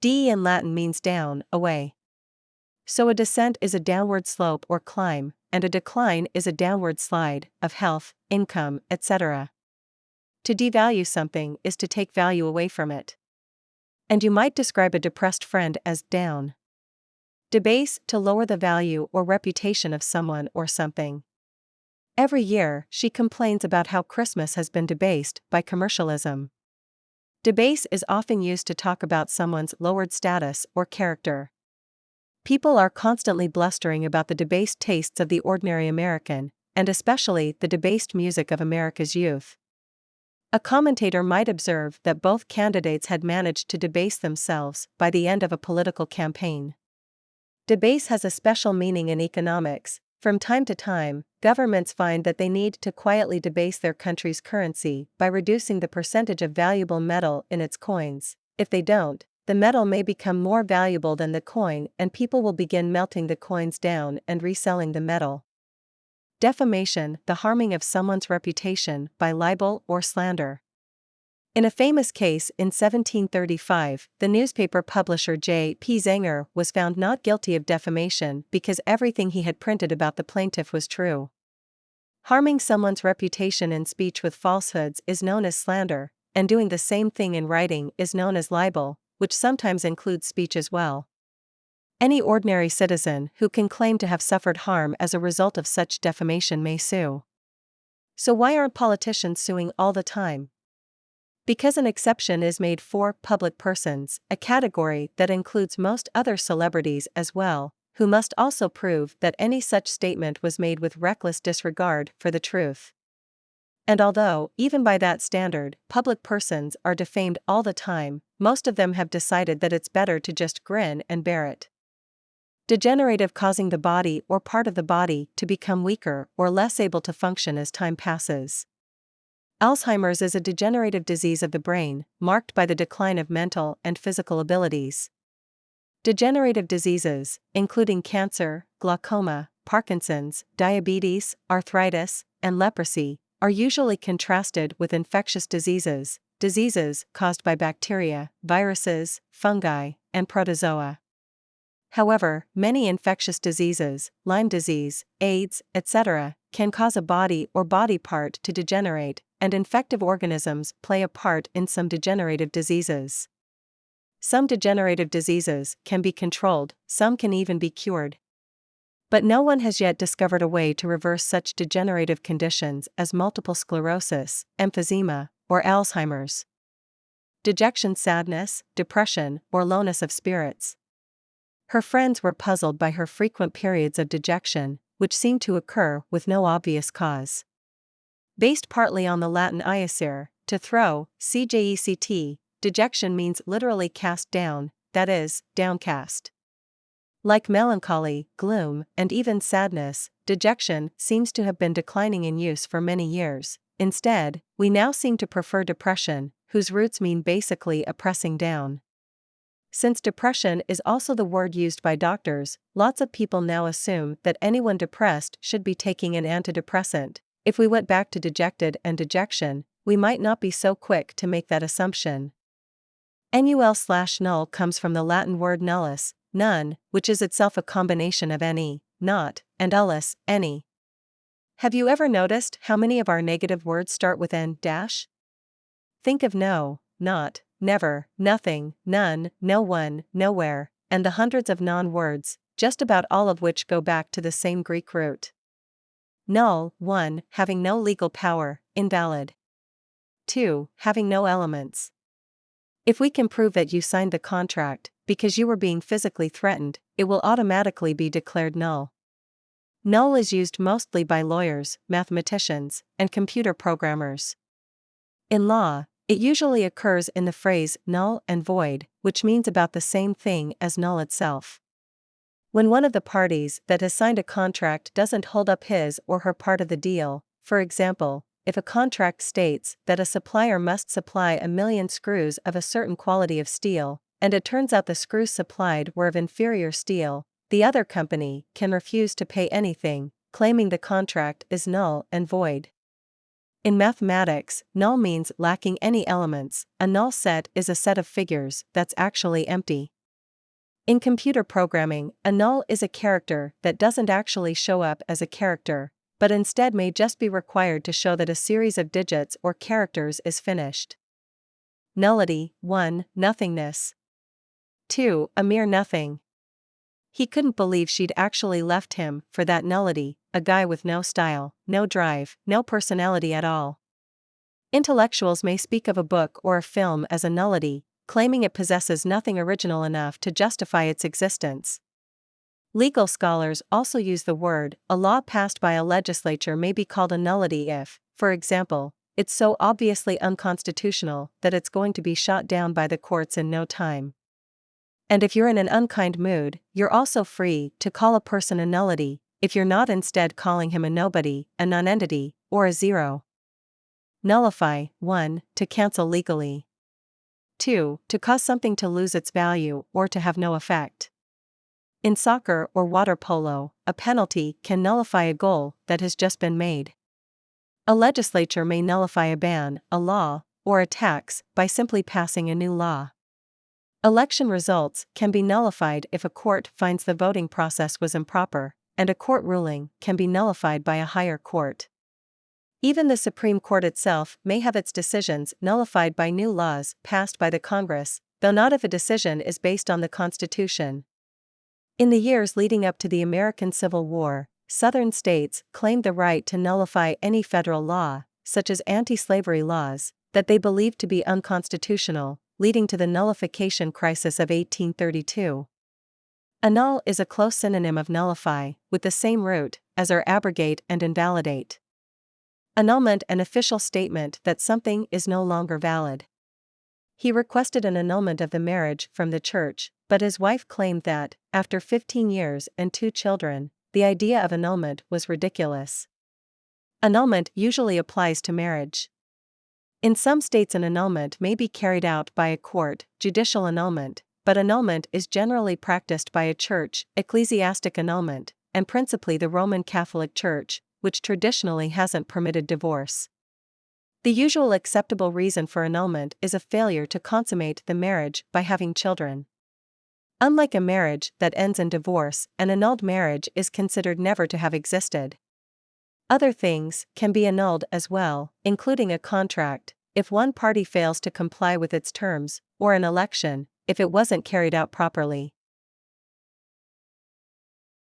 De in Latin means down, away. So a descent is a downward slope or climb, and a decline is a downward slide, of health, income, etc. To devalue something is to take value away from it. And you might describe a depressed friend as down. Debase, to lower the value or reputation of someone or something. Every year, she complains about how Christmas has been debased by commercialism. Debase is often used to talk about someone's lowered status or character. People are constantly blustering about the debased tastes of the ordinary American, and especially the debased music of America's youth. A commentator might observe that both candidates had managed to debase themselves by the end of a political campaign. Debase has a special meaning in economics. From time to time, governments find that they need to quietly debase their country's currency by reducing the percentage of valuable metal in its coins. If they don't, the metal may become more valuable than the coin and people will begin melting the coins down and reselling the metal. Defamation, the harming of someone's reputation by libel or slander. In a famous case in 1735, the newspaper publisher J. P. Zenger was found not guilty of defamation because everything he had printed about the plaintiff was true. Harming someone's reputation in speech with falsehoods is known as slander, and doing the same thing in writing is known as libel, which sometimes includes speech as well. Any ordinary citizen who can claim to have suffered harm as a result of such defamation may sue. So why aren't politicians suing all the time? Because an exception is made for public persons, a category that includes most other celebrities as well, who must also prove that any such statement was made with reckless disregard for the truth. And although, even by that standard, public persons are defamed all the time, most of them have decided that it's better to just grin and bear it. Degenerative, causing the body or part of the body to become weaker or less able to function as time passes. Alzheimer's is a degenerative disease of the brain, marked by the decline of mental and physical abilities. Degenerative diseases, including cancer, glaucoma, Parkinson's, diabetes, arthritis, and leprosy, are usually contrasted with infectious diseases, diseases caused by bacteria, viruses, fungi, and protozoa. However, many infectious diseases, Lyme disease, AIDS, etc., can cause a body or body part to degenerate, and infective organisms play a part in some degenerative diseases. Some degenerative diseases can be controlled, some can even be cured. But no one has yet discovered a way to reverse such degenerative conditions as multiple sclerosis, emphysema, or Alzheimer's. Dejection, sadness, depression, or lowness of spirits. Her friends were puzzled by her frequent periods of dejection, which seemed to occur with no obvious cause. Based partly on the Latin iacere, to throw, cject, dejection means literally cast down, that is, downcast. Like melancholy, gloom, and even sadness, dejection seems to have been declining in use for many years. Instead, we now seem to prefer depression, whose roots mean basically a pressing down. Since depression is also the word used by doctors, lots of people now assume that anyone depressed should be taking an antidepressant. If we went back to dejected and dejection, we might not be so quick to make that assumption. Nul/null comes from the Latin word nullus, none, which is itself a combination of any, not, and ullus, any. Have you ever noticed how many of our negative words start with n-? Think of no, not, never, nothing, none, no one, nowhere, and the hundreds of non-words, just about all of which go back to the same Greek root. Null, 1, having no legal power, invalid. 2, having no elements. If we can prove that you signed the contract because you were being physically threatened, it will automatically be declared null. Null is used mostly by lawyers, mathematicians, and computer programmers. In law, it usually occurs in the phrase null and void, which means about the same thing as null itself. When one of the parties that has signed a contract doesn't hold up his or her part of the deal, for example, if a contract states that a supplier must supply 1,000,000 screws of a certain quality of steel, and it turns out the screws supplied were of inferior steel, the other company can refuse to pay anything, claiming the contract is null and void. In mathematics, null means lacking any elements. A null set is a set of figures that's actually empty. In computer programming, a null is a character that doesn't actually show up as a character, but instead may just be required to show that a series of digits or characters is finished. Nullity: 1. Nothingness. 2. A mere nothing. He couldn't believe she'd actually left him for that nullity, a guy with no style, no drive, no personality at all. Intellectuals may speak of a book or a film as a nullity, claiming it possesses nothing original enough to justify its existence. Legal scholars also use the word. A law passed by a legislature may be called a nullity if, for example, it's so obviously unconstitutional that it's going to be shot down by the courts in no time. And if you're in an unkind mood, you're also free to call a person a nullity, if you're not instead calling him a nobody, a nonentity, or a zero. Nullify: 1. To cancel legally. 2. To cause something to lose its value or to have no effect. In soccer or water polo, a penalty can nullify a goal that has just been made. A legislature may nullify a ban, a law, or a tax by simply passing a new law. Election results can be nullified if a court finds the voting process was improper, and a court ruling can be nullified by a higher court. Even the Supreme Court itself may have its decisions nullified by new laws passed by the Congress, though not if a decision is based on the Constitution. In the years leading up to the American Civil War, Southern states claimed the right to nullify any federal law, such as anti-slavery laws, that they believed to be unconstitutional, leading to the nullification crisis of 1832. Annul is a close synonym of nullify, with the same root as are abrogate and invalidate. Annulment: an official statement that something is no longer valid. He requested an annulment of the marriage from the church, but his wife claimed that, after 15 years and 2 children, the idea of annulment was ridiculous. Annulment usually applies to marriage. In some states an annulment may be carried out by a court, judicial annulment, but annulment is generally practiced by a church, ecclesiastic annulment, and principally the Roman Catholic Church, which traditionally hasn't permitted divorce. The usual acceptable reason for annulment is a failure to consummate the marriage by having children. Unlike a marriage that ends in divorce, an annulled marriage is considered never to have existed. Other things can be annulled as well, including a contract, if one party fails to comply with its terms, or an election, if it wasn't carried out properly.